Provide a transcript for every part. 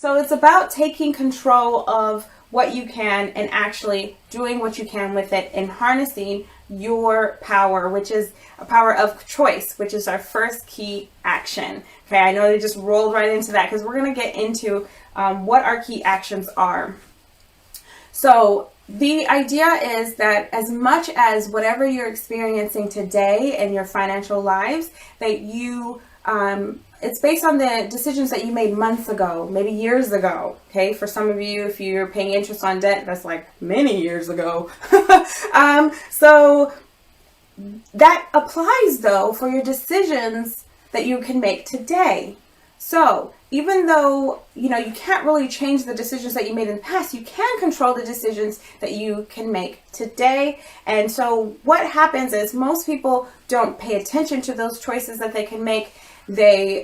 So it's about taking control of what you can and actually doing what you can with it and harnessing your power, which is a power of choice, which is our first key action. Okay, I know they just rolled right into that because we're going to get into what our key actions are. So the idea is that as much as whatever you're experiencing today in your financial lives, that you it's based on the decisions that you made months ago, maybe years ago. Okay, for some of you, if you're paying interest on debt, that's like many years ago. So that applies though for your decisions that you can make today. So even though, you can't really change the decisions that you made in the past, you can control the decisions that you can make today. And so what happens is most people don't pay attention to those choices that they can make. They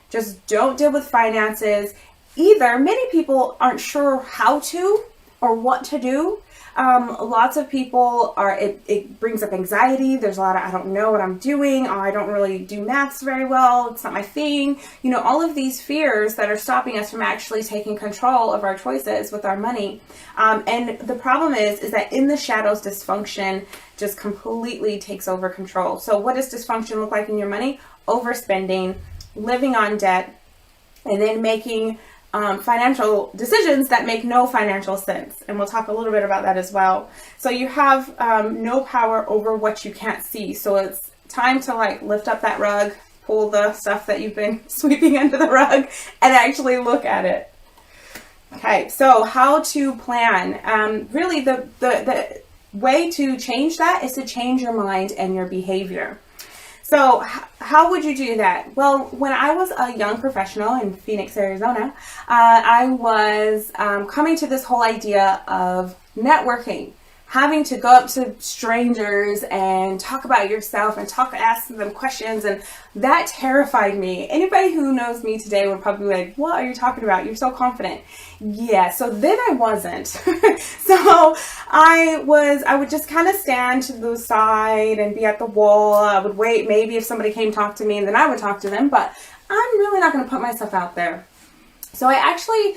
just don't deal with finances. Either many people aren't sure how to or what to do. Lots of people it brings up anxiety. There's a lot of, I don't know what I'm doing. Oh, I don't really do maths very well. It's not my thing. All of these fears that are stopping us from actually taking control of our choices with our money. And the problem is that in the shadows, dysfunction just completely takes over control. So what does dysfunction look like in your money? Overspending, living on debt, and then making financial decisions that make no financial sense. And we'll talk a little bit about that as well. So you have no power over what you can't see. So it's time to lift up that rug, pull the stuff that you've been sweeping under the rug, and actually look at it. Okay, so how to plan. Really the way to change that is to change your mind and your behavior. So how would you do that? Well, when I was a young professional in Phoenix, Arizona, I was coming to this whole idea of networking, having to go up to strangers and talk about yourself and ask them questions. And that terrified me. Anybody who knows me today would probably be like, what are you talking about? You're so confident. Yeah, so then I wasn't. So I would just kind of stand to the side and be at the wall. I would wait, maybe if somebody came talk to me, and then I would talk to them, but I'm really not going to put myself out there. So I actually,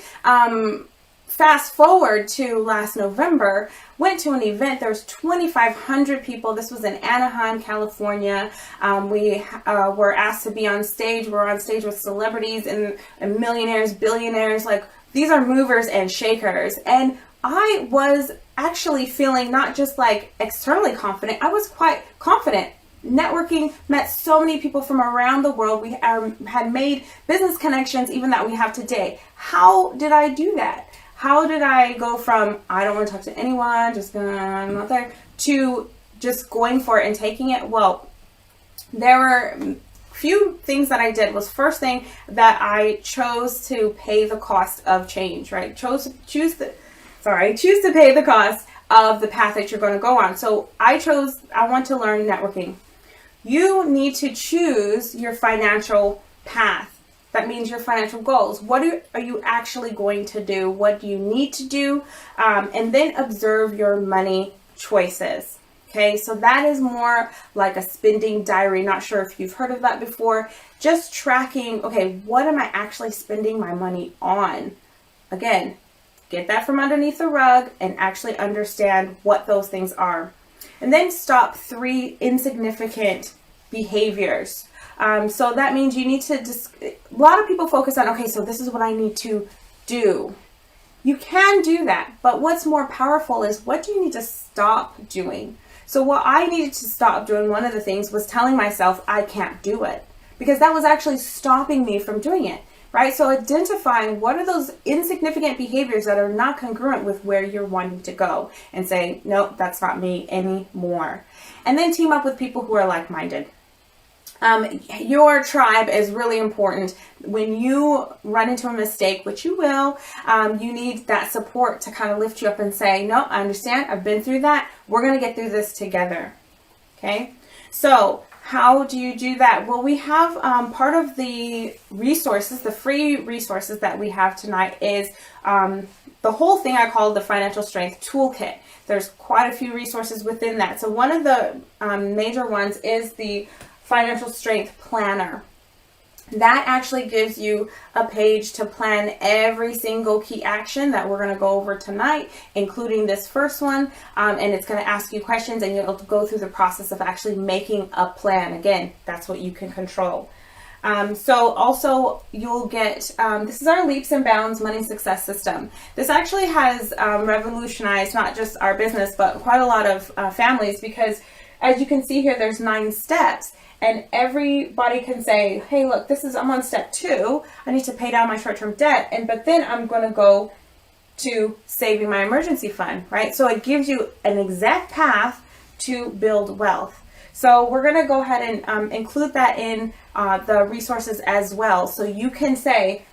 fast forward to last November, went to an event. There was 2,500 people. This was in Anaheim, California. We were asked to be on stage. We're on stage with celebrities and millionaires, billionaires. These are movers and shakers. And I was actually feeling not just externally confident. I was quite confident. Networking, met so many people from around the world. We had made business connections even that we have today. How did I do that? How did I go from, I don't want to talk to anyone, I'm not there, to just going for it and taking it? Well, there were few things that I did. Was first thing that I chose to pay the cost of change, right? Choose to pay the cost of the path that you're going to go on. So I want to learn networking. You need to choose your financial path. That means your financial goals. What are you actually going to do? What do you need to do? And then observe your money choices. Okay, so that is more like a spending diary. Not sure if you've heard of that before. Just tracking, okay, what am I actually spending my money on? Again, get that from underneath the rug and actually understand what those things are. And then stop 3 insignificant behaviors. So that means you need to a lot of people focus on, okay, so this is what I need to do. You can do that, but what's more powerful is what do you need to stop doing? So what I needed to stop doing, one of the things was telling myself I can't do it, because that was actually stopping me from doing it, right? So identifying what are those insignificant behaviors that are not congruent with where you're wanting to go and say, no, that's not me anymore. And then team up with people who are like-minded. Your tribe is really important. When you run into a mistake, which you will, you need that support to kind of lift you up and say, no, I understand. I've been through that. We're going to get through this together. Okay. So how do you do that? Well, we have part of the resources, the free resources that we have tonight is the whole thing I call the Financial Strength Toolkit. There's quite a few resources within that. So one of the major ones is the Financial Strength Planner. That actually gives you a page to plan every single key action that we're going to go over tonight, including this first one. And it's going to ask you questions, and you'll go through the process of actually making a plan. Again, that's what you can control. So also you'll get, this is our Leaps and Bounds Money Success System. This actually has revolutionized not just our business, but quite a lot of families, because as you can see here, there's 9 steps. And everybody can say, hey, look, I'm on step 2. I need to pay down my short-term debt. But then I'm going to go to saving my emergency fund, right? So it gives you an exact path to build wealth. So we're going to go ahead and include that in the resources as well. So you can say,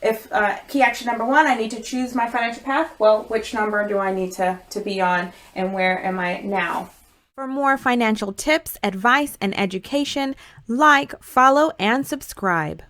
if key action number 1, I need to choose my financial path. Well, which number do I need to be on, and where am I now? For more financial tips, advice, and education, like, follow, and subscribe.